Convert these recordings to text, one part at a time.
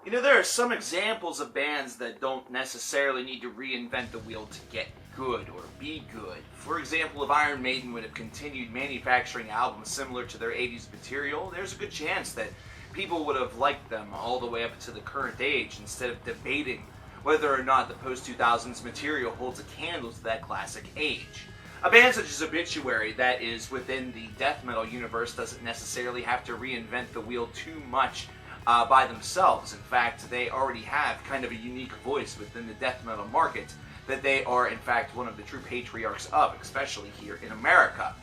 There are some examples of bands that don't necessarily need to reinvent the wheel to get good or be good. For example, if Iron Maiden would have continued manufacturing albums similar to their 80s material, there's a good chance that people would have liked them all the way up to the current age instead of debating whether or not the post-2000s material holds a candle to that classic age. A band such as Obituary that is within the death metal universe doesn't necessarily have to reinvent the wheel too much by themselves. In fact, they already have kind of a unique voice within the death metal market that they are, in fact, one of the true patriarchs of, especially here in America.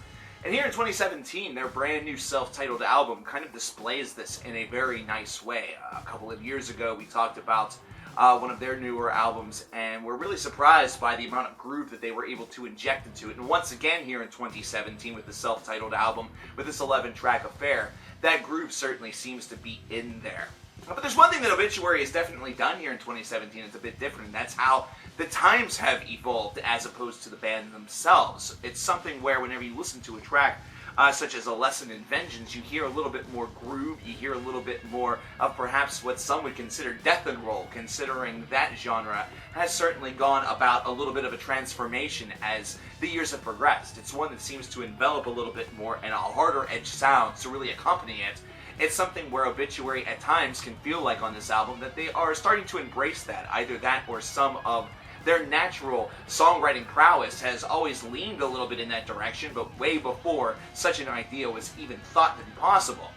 And here in 2017, their brand new self-titled album kind of displays this in a very nice way. A couple of years ago, we talked about one of their newer albums, and we're really surprised by the amount of groove that they were able to inject into it. And once again here in 2017 with the self-titled album, with this 11-track affair, that groove certainly seems to be in there. But there's one thing that Obituary has definitely done here in 2017 that's a bit different, and that's how the times have evolved as opposed to the band themselves. It's something where whenever you listen to a track such as A Lesson in Vengeance, you hear a little bit more groove, you hear a little bit more of perhaps what some would consider death and roll, considering that genre has certainly gone about a little bit of a transformation as the years have progressed. It's one that seems to envelop a little bit more and a harder edge sound to really accompany it. It's something where Obituary at times can feel like on this album that they are starting to embrace that. Either that or some of their natural songwriting prowess has always leaned a little bit in that direction, but way before such an idea was even thought to be possible.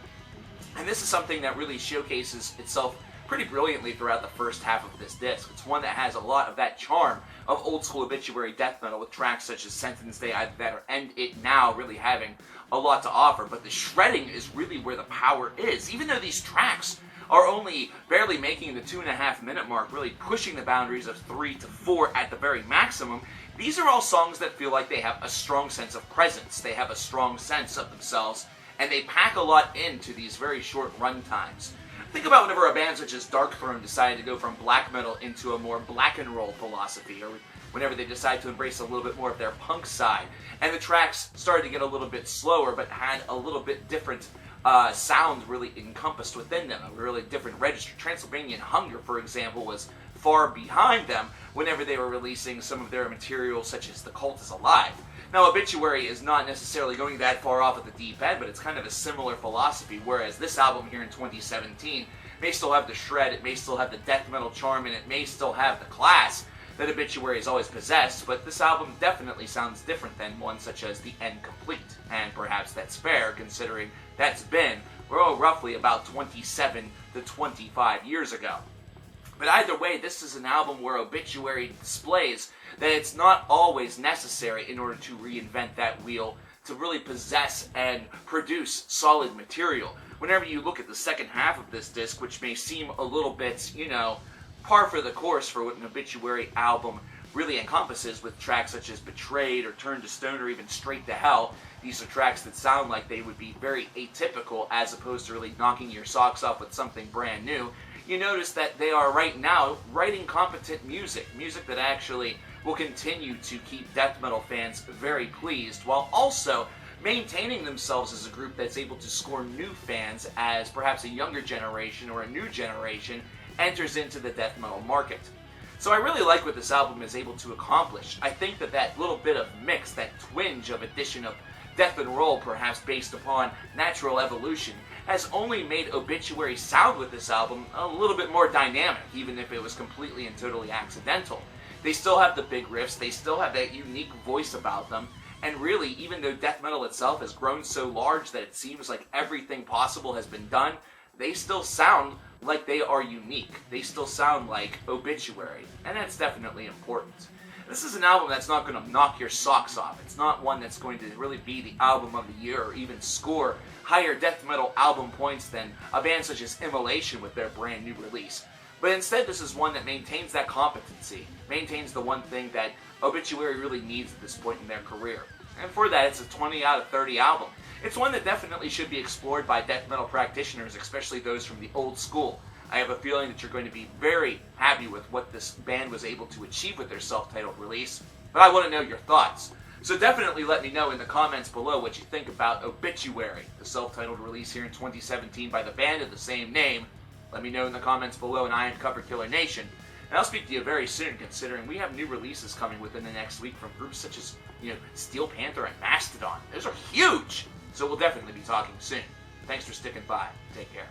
And this is something that really showcases itself pretty brilliantly throughout the first half of this disc. It's one that has a lot of that charm of old school Obituary death metal, with tracks such as Sentence Day, Either That or End It Now really having a lot to offer. But the shredding is really where the power is. Even though these tracks are only barely making the 2.5-minute mark, really pushing the boundaries of 3 to 4 at the very maximum, these are all songs that feel like they have a strong sense of presence. They have a strong sense of themselves, and they pack a lot into these very short run times. Think about whenever a band such as Darkthrone decided to go from black metal into a more black and roll philosophy, or whenever they decided to embrace a little bit more of their punk side, and the tracks started to get a little bit slower, but had a little bit different sound really encompassed within them, a really different register. Transylvanian Hunger, for example, was far behind them whenever they were releasing some of their material, such as The Cult Is Alive. Now, Obituary is not necessarily going that far off at the deep end, but it's kind of a similar philosophy, whereas this album here in 2017 may still have the shred, it may still have the death metal charm, and it may still have the class that Obituary has always possessed, but this album definitely sounds different than one such as The End Complete, and perhaps that's fair considering that's been, roughly about 27 to 25 years ago. But either way, this is an album where Obituary displays that it's not always necessary in order to reinvent that wheel to really possess and produce solid material. Whenever you look at the second half of this disc, which may seem a little bit, par for the course for what an Obituary album really encompasses, with tracks such as Betrayed or Turn to Stone or even Straight to Hell. These are tracks that sound like they would be very atypical as opposed to really knocking your socks off with something brand new. You notice that they are right now writing competent music that actually will continue to keep death metal fans very pleased, while also maintaining themselves as a group that's able to score new fans as perhaps a younger generation or a new generation enters into the death metal market. So I really like what this album is able to accomplish. I think that little bit of mix, that twinge of addition of death and roll, perhaps based upon natural evolution, has only made Obituary sound with this album a little bit more dynamic, even if it was completely and totally accidental. They still have the big riffs, they still have that unique voice about them, and really, even though death metal itself has grown so large that it seems like everything possible has been done, they still sound like they are unique. They still sound like Obituary, and that's definitely important. This is an album that's not going to knock your socks off. It's not one that's going to really be the album of the year or even score higher death metal album points than a band such as Immolation with their brand new release. But instead, this is one that maintains that competency, maintains the one thing that Obituary really needs at this point in their career. And for that, it's a 20 out of 30 album. It's one that definitely should be explored by death metal practitioners, especially those from the old school. I have a feeling that you're going to be very happy with what this band was able to achieve with their self-titled release, but I want to know your thoughts. So definitely let me know in the comments below what you think about Obituary, the self-titled release here in 2017 by the band of the same name, Let me know in the comments below, and I am Cover Killer Nation. And I'll speak to you very soon, considering we have new releases coming within the next week from groups such as, Steel Panther and Mastodon. Those are huge! So we'll definitely be talking soon. Thanks for sticking by. Take care.